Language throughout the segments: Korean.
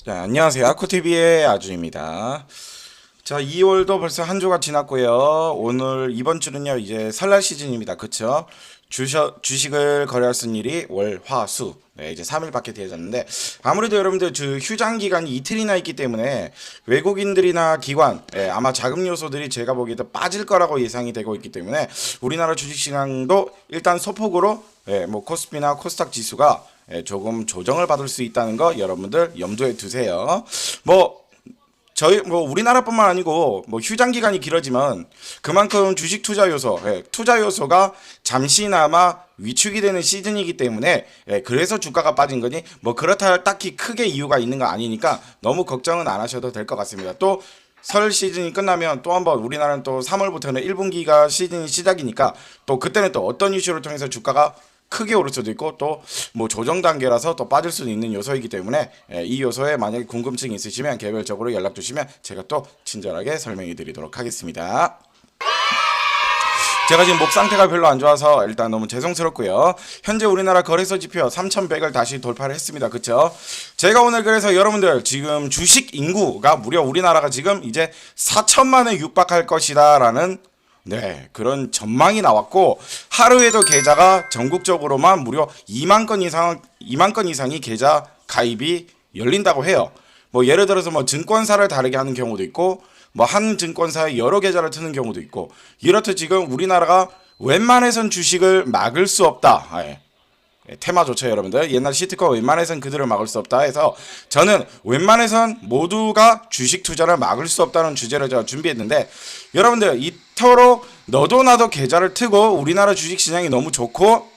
네, 안녕하세요. 아쿠TV의 아주입니다. 자, 2월도 벌써 한 주가 지났고요. 오늘 이번 주는요, 이제 설날 시즌입니다. 그쵸? 주식을 거래할 수 있는 일이 월, 화, 수. 네, 이제 3일밖에 되어졌는데, 아무래도 여러분들 휴장 기간이 이틀이나 있기 때문에 외국인들이나 기관, 아마 자금 요소들이 제가 보기에도 빠질 거라고 예상이 되고 있기 때문에 우리나라 주식 시장도 일단 소폭으로 뭐 코스피나 코스닥 지수가 조금 조정을 받을 수 있다는 거 여러분들 염두에 두세요. 우리나라뿐만 아니고 휴장 기간이 길어지면 그만큼 주식 투자 요소, 투자 요소가 잠시나마 위축이 되는 시즌이기 때문에 그래서 주가가 빠진 거니 그렇다 딱히 크게 이유가 있는 거 아니니까 너무 걱정은 안 하셔도 될 것 같습니다. 또 설 시즌이 끝나면 또 한번 우리나라는 또 3월부터는 1분기가 시즌이 시작이니까 또 그때는 또 어떤 이슈를 통해서 주가가 크게 오를 수도 있고 또 조정 단계라서 또 빠질 수도 있는 요소이기 때문에 이 요소에 만약에 궁금증이 있으시면 개별적으로 연락 주시면 제가 또 친절하게 설명해 드리도록 하겠습니다. 제가 지금 목 상태가 별로 안 좋아서 일단 너무 죄송스럽고요. 현재 우리나라 거래소 지표 3,100을 다시 돌파를 했습니다. 그쵸? 제가 오늘 그래서 여러분들 지금 주식 인구가 무려 우리나라가 지금 이제 4천만에 육박할 것이다 라는 그런 전망이 나왔고, 하루에도 계좌가 전국적으로만 무려 2만 건 이상이 계좌 가입이 열린다고 해요. 예를 들어서 증권사를 다르게 하는 경우도 있고, 한 증권사에 여러 계좌를 트는 경우도 있고, 이렇듯 지금 우리나라가 웬만해선 주식을 막을 수 없다. 테마 좋죠, 여러분들. 옛날 시트콤 웬만해선 그들을 막을 수 없다 해서 저는 웬만해선 모두가 주식 투자를 막을 수 없다는 주제를 제가 준비했는데, 여러분들 이토록 너도 나도 계좌를 트고 우리나라 주식 시장이 너무 좋고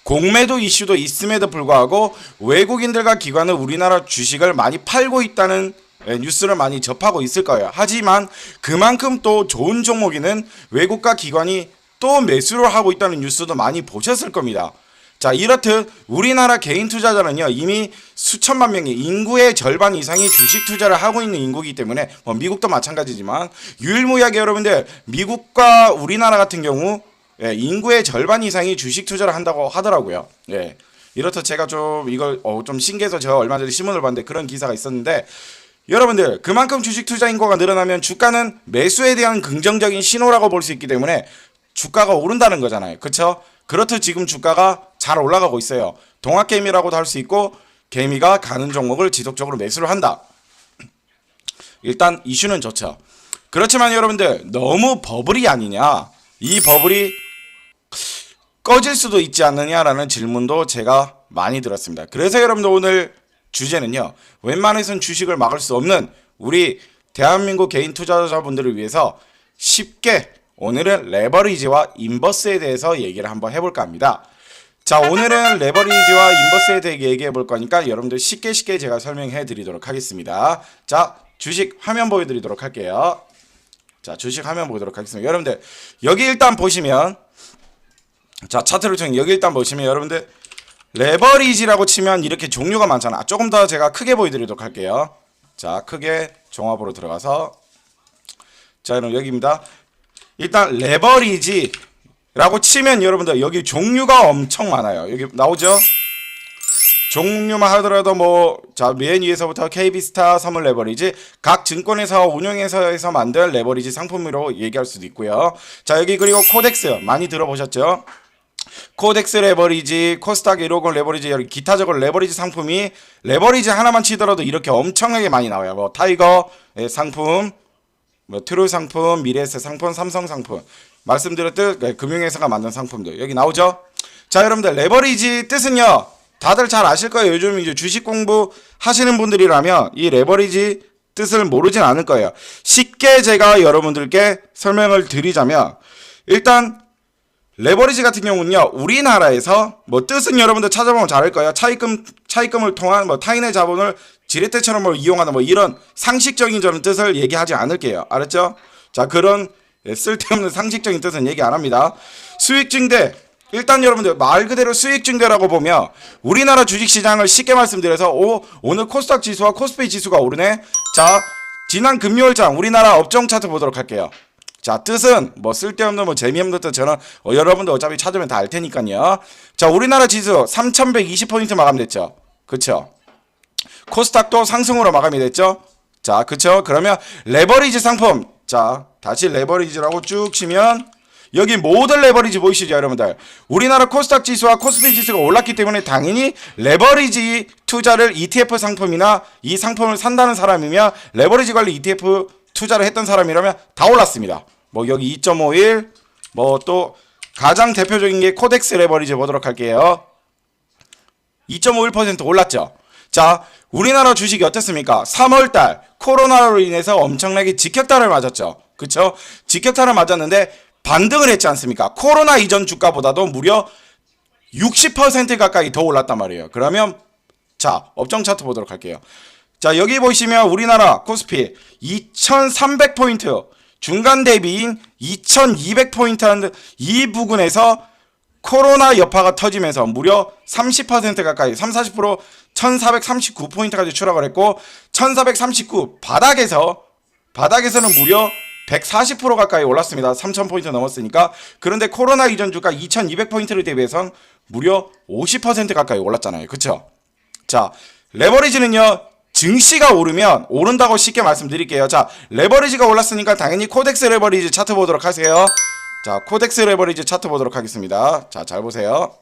공매도 이슈도 있음에도 불구하고 외국인들과 기관은 우리나라 주식을 많이 팔고 있다는 뉴스를 많이 접하고 있을 거예요. 하지만 그만큼 또 좋은 종목에는 외국과 기관이 또 매수를 하고 있다는 뉴스도 많이 보셨을 겁니다. 자, 이렇듯 우리나라 개인 투자자는요, 이미 수천만 명이, 인구의 절반 이상이 주식 투자를 하고 있는 인구이기 때문에 미국도 마찬가지지만 유일무이하게 여러분들 미국과 우리나라 같은 경우 인구의 절반 이상이 주식 투자를 한다고 하더라고요. 이렇듯 제가 좀 이걸 좀 신기해서 제가 얼마 전에 신문을 봤는데 그런 기사가 있었는데, 여러분들 그만큼 주식 투자 인구가 늘어나면 주가는 매수에 대한 긍정적인 신호라고 볼 수 있기 때문에 주가가 오른다는 거잖아요. 그렇죠? 그렇듯 지금 주가가 잘 올라가고 있어요. 동학개미라고도 할 수 있고, 개미가 가는 종목을 지속적으로 매수를 한다. 일단 이슈는 좋죠. 그렇지만 여러분들 너무 버블이 아니냐, 이 버블이 꺼질 수도 있지 않느냐라는 질문도 제가 많이 들었습니다. 그래서 여러분들 오늘 주제는요, 웬만해선 주식을 막을 수 없는 우리 대한민국 개인 투자자분들을 위해서 쉽게 오늘은 레버리지와 인버스에 대해서 얘기를 한번 해볼까 합니다. 자, 오늘은 레버리지와 인버스에 대해 얘기해 볼 거니까 여러분들 쉽게 제가 설명해 드리도록 하겠습니다. 자, 주식 화면 보여드리도록 할게요. 자, 주식 화면 보도록 하겠습니다. 여러분들 여기 일단 보시면, 자, 차트를 통해 여기 일단 보시면 여러분들 레버리지라고 치면 이렇게 종류가 많잖아. 조금 더 제가 크게 보여드리도록 할게요. 자, 크게 종합으로 들어가서, 자, 여러분 여기입니다. 일단 레버리지라고 치면 여러분들 여기 종류가 엄청 많아요. 여기 나오죠? 종류만 하더라도 자, 맨 위에서부터 KB스타, 선물 레버리지, 각 증권회사와 운용회사에서 만든 레버리지 상품으로 얘기할 수도 있고요. 자, 여기 그리고 코덱스 많이 들어보셨죠? 코덱스 레버리지, 코스닥 150 레버리지, 여기 기타적으로 레버리지 상품이 레버리지 하나만 치더라도 이렇게 엄청나게 많이 나와요. 타이거 상품, 트루 상품, 미래에셋 상품, 삼성 상품, 말씀드렸듯 금융회사가 만든 상품들 여기 나오죠. 자, 여러분들 레버리지 뜻은요, 다들 잘 아실 거예요. 요즘 이제 주식 공부 하시는 분들이라면 이 레버리지 뜻을 모르진 않을 거예요. 쉽게 제가 여러분들께 설명을 드리자면, 일단 레버리지 같은 경우는요, 우리나라에서 뜻은 여러분들 찾아보면 잘 알 거예요. 차입금을 통한 타인의 자본을 지렛대처럼 이용하는 이런 상식적인 저는 뜻을 얘기하지 않을게요. 알았죠? 자, 그런 쓸데없는 상식적인 뜻은 얘기 안 합니다. 수익 증대, 일단 여러분들 말 그대로 수익 증대라고 보면 우리나라 주식시장을 쉽게 말씀드려서 오늘 코스닥 지수와 코스피 지수가 오르네. 자, 지난 금요일장 우리나라 업종 차트 보도록 할게요. 자, 뜻은 쓸데없는 재미없는 뜻 저는 여러분들 어차피 찾으면 다 알 테니까요. 자, 우리나라 지수 3120포인트 마감됐죠. 그쵸? 코스닥도 상승으로 마감이 됐죠. 자, 그쵸? 그러면 레버리지 상품. 자, 다시 레버리지라고 쭉 치면 여기 모든 레버리지 보이시죠, 여러분들? 우리나라 코스닥 지수와 코스피 지수가 올랐기 때문에 당연히 레버리지 투자를 ETF 상품이나 이 상품을 산다는 사람이면 레버리지 관리 ETF 투자를 했던 사람이라면 다 올랐습니다. 뭐 여기 2.51, 뭐 또 가장 대표적인 게 코덱스 레버리지 보도록 할게요. 2.51% 올랐죠. 자, 우리나라 주식이 어땠습니까? 3월달 코로나로 인해서 엄청나게 직격탄을 맞았죠. 그쵸? 직격탄을 맞았는데 반등을 했지 않습니까? 코로나 이전 주가보다도 무려 60% 가까이 더 올랐단 말이에요. 그러면 자, 업종 차트 보도록 할게요. 자, 여기 보시면 우리나라 코스피 2300포인트 중간 대비인 2200포인트 하는 이 부근에서 코로나 여파가 터지면서 무려 30% 가까이 30-40% 1439포인트까지 추락을 했고 1439 바닥에서는 무려 140% 가까이 올랐습니다. 3000포인트 넘었으니까. 그런데 코로나 이전 주가 2200포인트를 대비해선 무려 50% 가까이 올랐잖아요. 그쵸? 자, 레버리지는요, 증시가 오르면 오른다고 쉽게 말씀드릴게요. 자, 레버리지가 올랐으니까 당연히 코덱스 레버리지 차트 보도록 하세요. 자, 코덱스 레버리지 차트 보도록 하겠습니다. 자, 잘 보세요.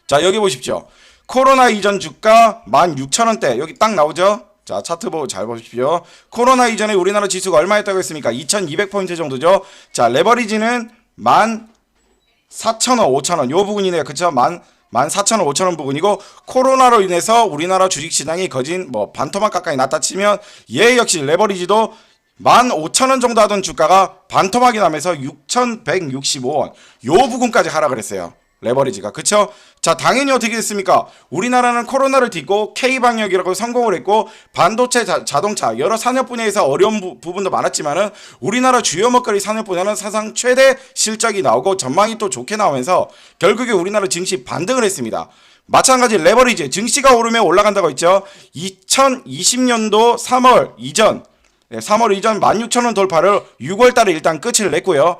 자, 여기 보십시오. 코로나 이전 주가 16,000원대 여기 딱 나오죠? 자, 차트 보고 잘 보십시오. 코로나 이전에 우리나라 지수가 얼마였다고 했습니까? 2200포인트 정도죠. 자, 레버리지는 14,000원, 5,000원 요 부분이네요. 그쵸? 14,000원, 5,000원 부분이고 코로나로 인해서 우리나라 주식시장이 거진 뭐 반토막 가까이 났다 치면 얘 역시 레버리지도 15,000원 정도 하던 주가가 반토막이 나면서 6,165원 요 부분까지 하락을 했어요. 레버리지가. 그쵸? 자, 당연히 어떻게 됐습니까? 우리나라는 코로나를 딛고 K방역이라고 성공을 했고 반도체, 자동차 여러 산업 분야에서 어려운 부분도 많았지만은 우리나라 주요 먹거리 산업 분야는 사상 최대 실적이 나오고 전망이 또 좋게 나오면서 결국에 우리나라 증시 반등을 했습니다. 마찬가지 레버리지 증시가 오르면 올라간다고 했죠. 2020년도 3월 이전 16,000원 돌파를 6월달에 일단 끝을 냈고요.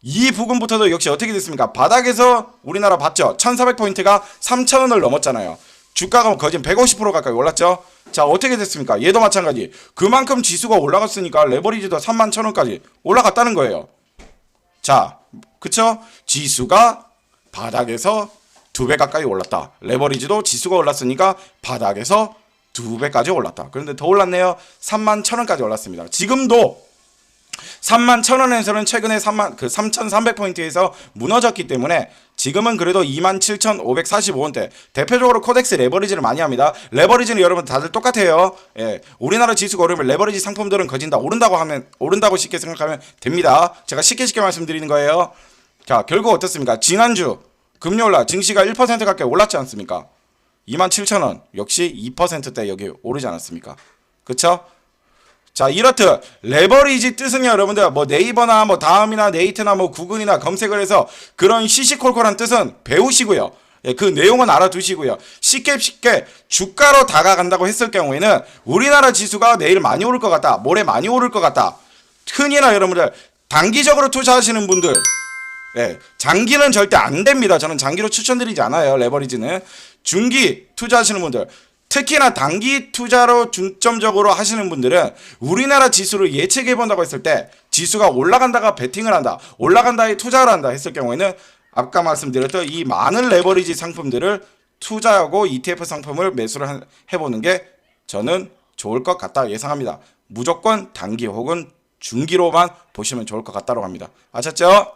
이 부분부터도 역시 어떻게 됐습니까? 바닥에서 우리나라 봤죠? 1400포인트가 3,000원을 넘었잖아요. 주가가 거진 150% 가까이 올랐죠? 자, 어떻게 됐습니까? 얘도 마찬가지. 그만큼 지수가 올라갔으니까 레버리지도 31,000원까지 올라갔다는 거예요. 자, 그쵸? 지수가 바닥에서 2배 가까이 올랐다. 레버리지도 지수가 올랐으니까 바닥에서 2배까지 올랐다. 그런데 더 올랐네요. 31,000원까지 올랐습니다. 지금도 31,000원에서는 최근에 3,300포인트에서 무너졌기 때문에 지금은 그래도 27,545원대 대표적으로 코덱스 레버리지를 많이 합니다. 레버리지는 여러분 다들 똑같아요. 예, 우리나라 지수가 오르면 레버리지 상품들은 거진 다 오른다고 쉽게 생각하면 됩니다. 제가 쉽게 말씀드리는 거예요. 자, 결국 어떻습니까? 지난주 금요일날 증시가 1% 가까이 올랐지 않습니까? 27,000원 역시 2%대 여기 오르지 않았습니까? 그쵸? 자, 이렇듯 레버리지 뜻은요, 여러분들 뭐 네이버나 뭐 다음이나 네이트나 뭐 구글이나 검색을 해서 그런 시시콜콜한 뜻은 배우시고요. 예, 그 내용은 알아두시고요. 쉽게 주가로 다가간다고 했을 경우에는 우리나라 지수가 내일 많이 오를 것 같다, 모레 많이 오를 것 같다. 흔히나 여러분들 단기적으로 투자하시는 분들, 예, 장기는 절대 안 됩니다. 저는 장기로 추천드리지 않아요. 레버리지는 중기 투자하시는 분들, 특히나 단기 투자로 중점적으로 하시는 분들은 우리나라 지수를 예측해 본다고 했을 때 지수가 올라간다가 베팅을 한다, 올라간다에 투자를 한다 했을 경우에는 아까 말씀드렸던 이 많은 레버리지 상품들을 투자하고 ETF 상품을 매수를 해보는 게 저는 좋을 것 같다 예상합니다. 무조건 단기 혹은 중기로만 보시면 좋을 것 같다고 합니다. 아셨죠?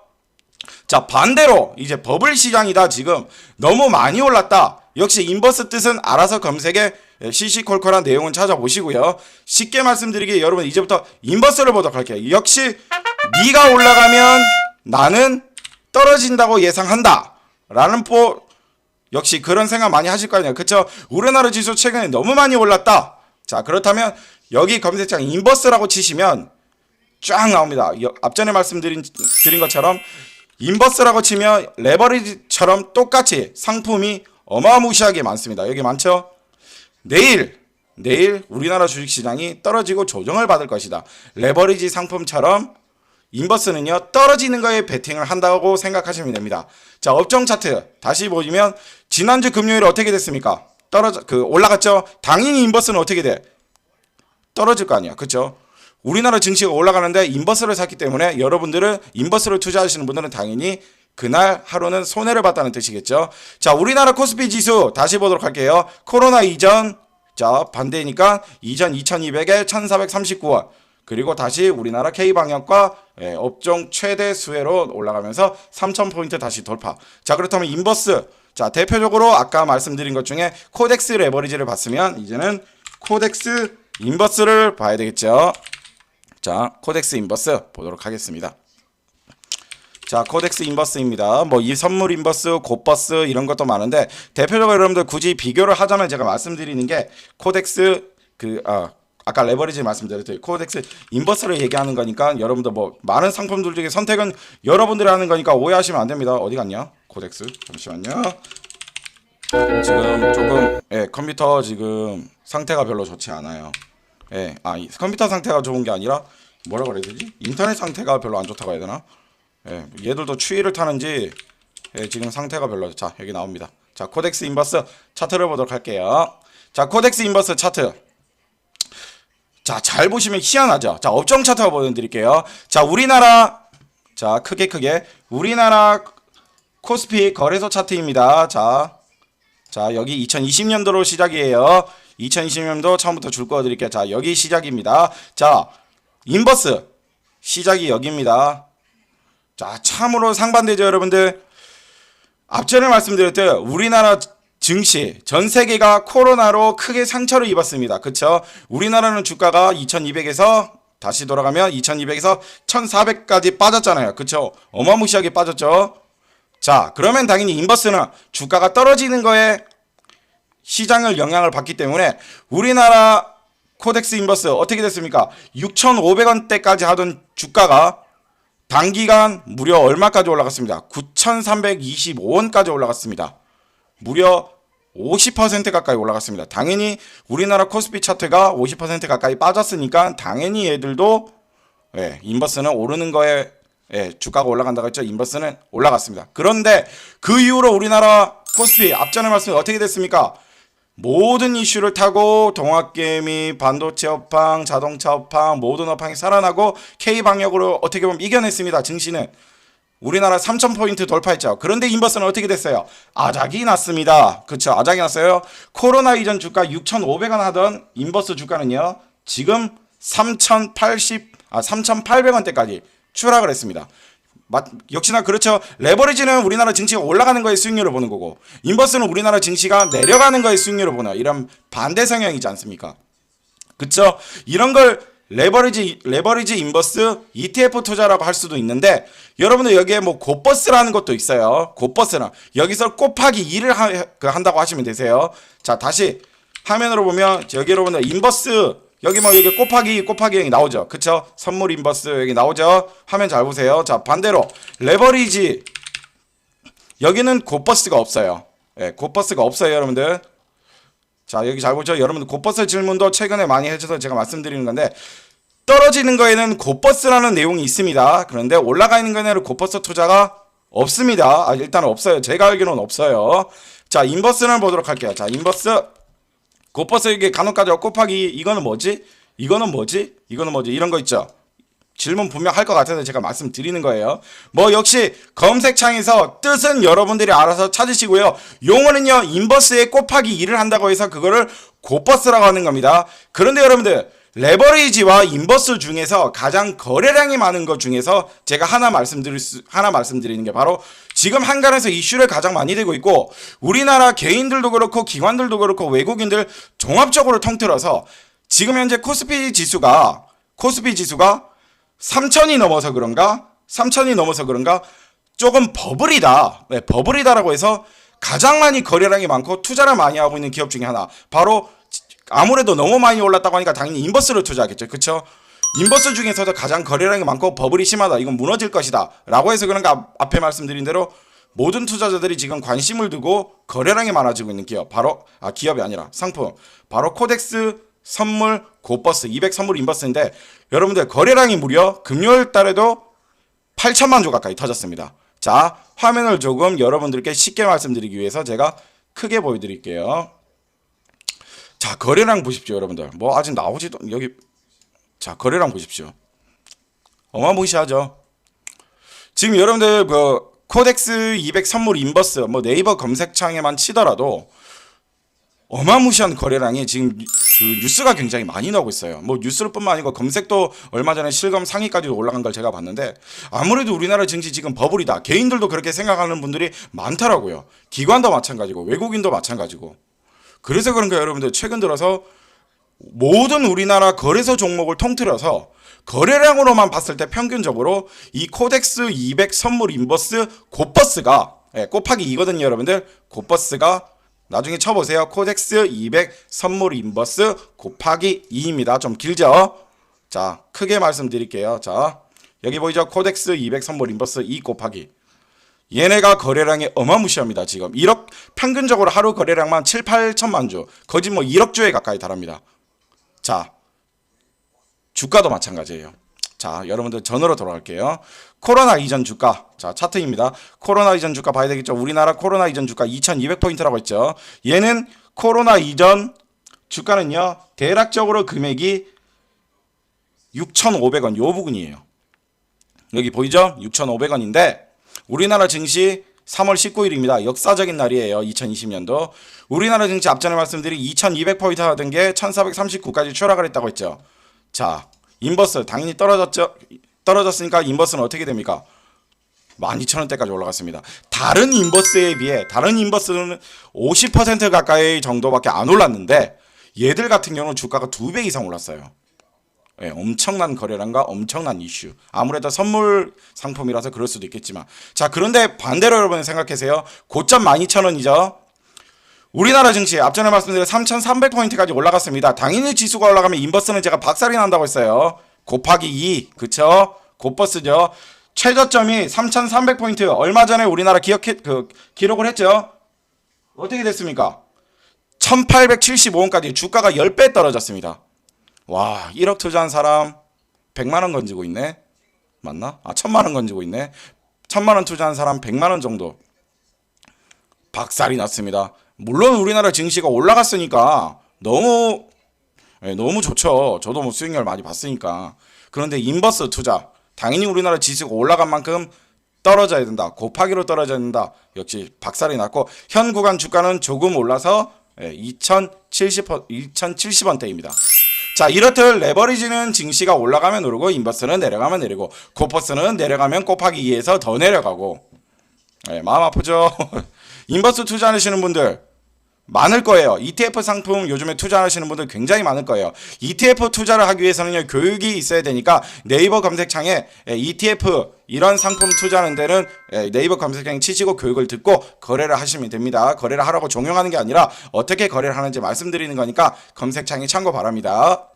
자, 반대로 이제 버블 시장이다, 지금 너무 많이 올랐다. 역시 인버스 뜻은 알아서 검색에 시시콜콜한 내용은 찾아보시고요. 쉽게 말씀드리기에 여러분 이제부터 인버스를 보도록 할게요. 역시 네가 올라가면 나는 떨어진다고 예상한다 라는 역시 그런 생각 많이 하실 거 아니에요. 그쵸? 우리나라 지수 최근에 너무 많이 올랐다. 자, 그렇다면 여기 검색창 인버스라고 치시면 쫙 나옵니다. 앞전에 말씀드린 것처럼 인버스라고 치면 레버리지처럼 똑같이 상품이 어마무시하게 많습니다. 여기 많죠? 내일 우리나라 주식시장이 떨어지고 조정을 받을 것이다. 레버리지 상품처럼 인버스는요, 떨어지는 거에 베팅을 한다고 생각하시면 됩니다. 자, 업종 차트 다시 보시면 지난주 금요일에 어떻게 됐습니까? 올라갔죠. 당연히 인버스는 어떻게 돼? 떨어질 거 아니야. 그쵸? 우리나라 증시가 올라가는데 인버스를 샀기 때문에 여러분들은 인버스를 투자하시는 분들은 당연히 그날 하루는 손해를 봤다는 뜻이겠죠. 자, 우리나라 코스피 지수 다시 보도록 할게요. 코로나 이전, 자, 반대니까 이전 2200에 1439원. 그리고 다시 우리나라 K방역과 업종 최대 수혜로 올라가면서 3000포인트 다시 돌파. 자, 그렇다면 인버스. 자, 대표적으로 아까 말씀드린 것 중에 코덱스 레버리지를 봤으면 이제는 코덱스 인버스를 봐야 되겠죠. 자, 코덱스 인버스 보도록 하겠습니다. 자, 코덱스 인버스입니다. 뭐 이 선물 인버스, 곧버스 이런 것도 많은데 대표적으로 여러분들 굳이 비교를 하자면 제가 말씀드리는 게 코덱스 아까 레버리지 말씀드렸죠. 코덱스 인버스를 얘기하는 거니까 여러분들 뭐 많은 상품들 중에 선택은 여러분들이 하는 거니까 오해하시면 안 됩니다. 어디 갔냐? 코덱스. 잠시만요. 지금 조금 컴퓨터 지금 상태가 별로 좋지 않아요. 이 컴퓨터 상태가 좋은 게 아니라 뭐라 그래야 되지? 인터넷 상태가 별로 안 좋다고 해야 되나? 얘들도 추위를 타는지 지금 상태가 별로. 자, 여기 나옵니다. 자, 코덱스 인버스 차트를 보도록 할게요. 자, 코덱스 인버스 차트. 자, 잘 보시면 희한하죠. 자, 업종 차트 보여드릴게요. 자, 우리나라, 자, 크게 우리나라 코스피 거래소 차트입니다. 자, 여기 2020년도로 시작이에요. 2020년도 처음부터 줄 거드릴게요. 자, 여기 시작입니다. 자, 인버스 시작이 여기입니다. 자, 참으로 상반되죠, 여러분들. 앞전에 말씀드렸듯 우리나라 증시 전 세계가 코로나로 크게 상처를 입었습니다. 그쵸? 우리나라는 주가가 2200에서 다시 돌아가면 2200에서 1400까지 빠졌잖아요. 그쵸? 어마무시하게 빠졌죠. 자, 그러면 당연히 인버스는 주가가 떨어지는 거에 시장을 영향을 받기 때문에 우리나라 코덱스 인버스 어떻게 됐습니까? 6,500원대까지 하던 주가가 단기간 무려 얼마까지 올라갔습니다. 9,325원까지 올라갔습니다. 무려 50% 가까이 올라갔습니다. 당연히 우리나라 코스피 차트가 50% 가까이 빠졌으니까 당연히 얘들도 인버스는 오르는 거에 주가가 올라간다고 했죠. 인버스는 올라갔습니다. 그런데 그 이후로 우리나라 코스피 앞전에 말씀 어떻게 됐습니까? 모든 이슈를 타고 동학개미, 반도체 업황, 자동차 업황, 모든 업황이 살아나고 K방역으로 어떻게 보면 이겨냈습니다. 증시는 우리나라 3000포인트 돌파했죠. 그런데 인버스는 어떻게 됐어요? 아작이 났습니다. 그쵸? 아작이 났어요. 코로나 이전 주가 6,500원 하던 인버스 주가는요, 지금 3,800원대까지 추락을 했습니다. 역시나 그렇죠. 레버리지는 우리나라 증시가 올라가는 거에 수익률을 보는 거고, 인버스는 우리나라 증시가 내려가는 거에 수익률을 보는 이런 반대 성향이지 않습니까? 그쵸? 이런 걸 레버리지 인버스 ETF 투자라고 할 수도 있는데, 여러분들 여기에 뭐 곧버스라는 것도 있어요. 곧버스는 여기서 곱하기 2를 한다고 하시면 되세요. 자, 다시 화면으로 보면 여기 여러분들 인버스 여기 곱하기 여기 나오죠. 그쵸? 선물 인버스 여기 나오죠. 화면 잘 보세요. 자, 반대로 레버리지 여기는 곧버스가 없어요. 곧버스가 없어요, 여러분들. 자, 여기 잘 보죠. 여러분들 곧버스 질문도 최근에 많이 해줘서 제가 말씀드리는 건데, 떨어지는 거에는 곧버스라는 내용이 있습니다. 그런데 올라가 있는 거에는 곧버스 투자가 없습니다. 일단 없어요. 제가 알기로는 없어요. 자, 인버스를 보도록 할게요. 자, 인버스 곧버스 이게 간혹가다 곱하기 이거는 뭐지? 이거는 뭐지? 이런 거 있죠. 질문 분명 할 것 같아서 제가 말씀드리는 거예요. 뭐 역시 검색창에서 뜻은 여러분들이 알아서 찾으시고요. 용어는요, 인버스에 곱하기 2를 한다고 해서 그거를 곧버스라고 하는 겁니다. 그런데 여러분들 레버리지와 인버스 중에서 가장 거래량이 많은 것 중에서 제가 하나 말씀드리는 게 바로 지금 한간에서 이슈를 가장 많이 되고 있고, 우리나라 개인들도 그렇고 기관들도 그렇고 외국인들 종합적으로 통틀어서 지금 현재 코스피 지수가 3,000이 넘어서 그런가 조금 버블이다. 버블이다라고 해서 가장 많이 거래량이 많고 투자를 많이 하고 있는 기업 중에 하나, 바로 아무래도 너무 많이 올랐다고 하니까 당연히 인버스를 투자하겠죠. 그쵸? 인버스 중에서도 가장 거래량이 많고 버블이 심하다, 이건 무너질 것이다 라고 해서 그런가, 앞에 말씀드린 대로 모든 투자자들이 지금 관심을 두고 거래량이 많아지고 있는 기업, 바로 기업이 아니라 상품, 바로 코덱스 선물 곧버스 200 선물 인버스인데, 여러분들 거래량이 무려 금요일 달에도 8천만 주 가까이 터졌습니다. 자, 화면을 조금 여러분들께 쉽게 말씀드리기 위해서 제가 크게 보여드릴게요. 자, 거래량 보십시오, 여러분들. 뭐 아직 나오지도 여기. 자, 거래량 보십시오. 어마무시하죠. 지금 여러분들 그 코덱스 200 선물 인버스 뭐 네이버 검색창에만 치더라도 어마무시한 거래량이 지금 그 뉴스가 굉장히 많이 나오고 있어요. 뭐 뉴스뿐만 아니고 검색도 얼마 전에 실검 상위까지 올라간 걸 제가 봤는데 아무래도 우리나라 증시 지금 버블이다. 개인들도 그렇게 생각하는 분들이 많더라고요. 기관도 마찬가지고 외국인도 마찬가지고. 그래서 그런가 여러분들 최근 들어서 모든 우리나라 거래소 종목을 통틀어서 거래량으로만 봤을 때 평균적으로 이 코덱스 200 선물 인버스 곱버스가 곱하기 2거든요, 여러분들. 곱버스가 나중에 쳐보세요. 코덱스 200 선물 인버스 곱하기 2입니다. 좀 길죠? 자, 크게 말씀드릴게요. 자, 여기 보이죠? 코덱스 200 선물 인버스 2 곱하기. 얘네가 거래량이 어마무시합니다. 지금 1억 평균적으로 하루 거래량만 7, 8천만 주. 거짓 뭐 1억 주에 가까이 달합니다. 자, 주가도 마찬가지예요. 자, 여러분들 전으로 돌아갈게요. 코로나 이전 주가. 자, 차트입니다. 코로나 이전 주가 봐야 되겠죠. 우리나라 코로나 이전 주가 2200포인트라고 했죠. 얘는 코로나 이전 주가는요. 대략적으로 금액이 6,500원 요 부분이에요. 여기 보이죠? 6,500원인데 우리나라 증시 3월 19일입니다. 역사적인 날이에요. 2020년도. 우리나라 증시 앞전에 말씀드린 2200포인트 하던 게 1439까지 추락을 했다고 했죠. 자, 인버스 당연히 떨어졌으니까 인버스는 어떻게 됩니까? 12,000원대까지 올라갔습니다. 다른 인버스에 비해 다른 인버스는 50% 가까이 정도밖에 안 올랐는데 얘들 같은 경우는 주가가 2배 이상 올랐어요. 네, 엄청난 거래량과 엄청난 이슈. 아무래도 선물 상품이라서 그럴 수도 있겠지만. 자, 그런데 반대로 여러분 생각하세요. 고점 12,000원이죠. 우리나라 증시 앞전에 말씀드린 3,300포인트까지 올라갔습니다. 당연히 지수가 올라가면 인버스는 제가 박살이 난다고 했어요. 곱하기 2. 그쵸? 곱버스죠. 최저점이 3,300포인트. 얼마 전에 우리나라 기록을 했죠. 어떻게 됐습니까? 1,875원까지 주가가 10배 떨어졌습니다. 와, 1억 투자한 사람 100만원 건지고 있네. 맞나? 아, 1,000만원 건지고 있네. 1,000만원 투자한 사람 100만원 정도 박살이 났습니다. 물론 우리나라 증시가 올라갔으니까 너무 좋죠. 저도 뭐 수익률 많이 봤으니까. 그런데 인버스 투자 당연히 우리나라 지수가 올라간 만큼 떨어져야 된다. 곱하기로 떨어져야 된다. 역시 박살이 났고 현 구간 주가는 조금 올라서 2,070원대입니다. 자, 이렇듯 레버리지는 증시가 올라가면 오르고 인버스는 내려가면 내리고 곱버스는 내려가면 곱하기 2에서 더 내려가고. 마음 아프죠? 인버스 투자하시는 분들 많을 거예요. ETF 상품 요즘에 투자하시는 분들 굉장히 많을 거예요. ETF 투자를 하기 위해서는요, 교육이 있어야 되니까 네이버 검색창에 ETF 이런 상품 투자하는 데는 네이버 검색창에 치시고 교육을 듣고 거래를 하시면 됩니다. 거래를 하라고 종용하는 게 아니라 어떻게 거래를 하는지 말씀드리는 거니까 검색창에 참고 바랍니다.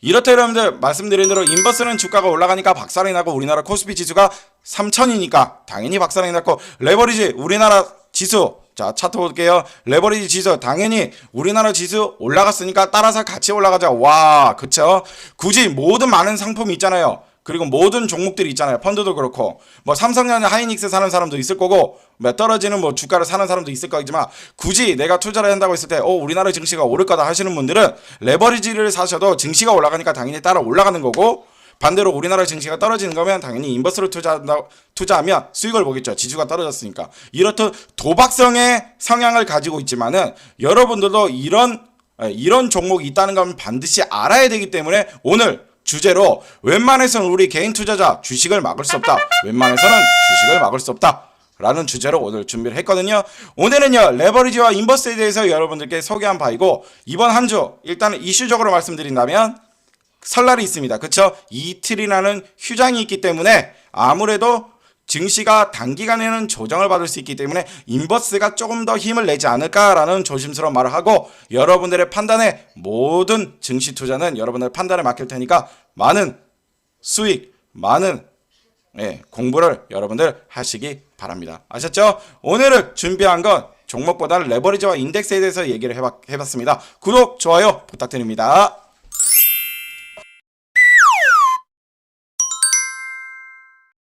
이렇다 여러분들 말씀드린 대로 인버스는 주가가 올라가니까 박살이 나고 우리나라 코스피 지수가 3,000이니까 당연히 박살이 났고 레버리지 우리나라 지수 자 차트 볼게요. 레버리지 지수 당연히 우리나라 지수 올라갔으니까 따라서 같이 올라가자. 와 그쵸. 굳이 모든 많은 상품이 있잖아요. 그리고 모든 종목들이 있잖아요. 펀드도 그렇고 뭐 삼성전자 하이닉스 사는 사람도 있을 거고 뭐 떨어지는 뭐 주가를 사는 사람도 있을 거지만 굳이 내가 투자를 한다고 했을 때 우리나라 증시가 오를 거다 하시는 분들은 레버리지를 사셔도 증시가 올라가니까 당연히 따라 올라가는 거고 반대로 우리나라 증시가 떨어지는 거면 당연히 인버스를 투자하면 수익을 보겠죠. 지수가 떨어졌으니까. 이렇듯 도박성의 성향을 가지고 있지만은 여러분들도 이런 종목이 있다는 건 반드시 알아야 되기 때문에 오늘 주제로 웬만해서는 우리 개인 투자자 주식을 막을 수 없다. 웬만해서는 주식을 막을 수 없다. 라는 주제로 오늘 준비를 했거든요. 오늘은요 레버리지와 인버스에 대해서 여러분들께 소개한 바이고 이번 한 주 일단은 이슈적으로 말씀드린다면 설날이 있습니다. 그쵸? 이틀이라는 휴장이 있기 때문에 아무래도 증시가 단기간에는 조정을 받을 수 있기 때문에 인버스가 조금 더 힘을 내지 않을까라는 조심스러운 말을 하고 여러분들의 판단에 모든 증시 투자는 여러분들의 판단에 맡길 테니까 많은 수익, 많은 공부를 여러분들 하시기 바랍니다. 아셨죠? 오늘은 준비한 건 종목보다는 레버리지와 인덱스에 대해서 얘기를 해봤습니다. 구독, 좋아요 부탁드립니다.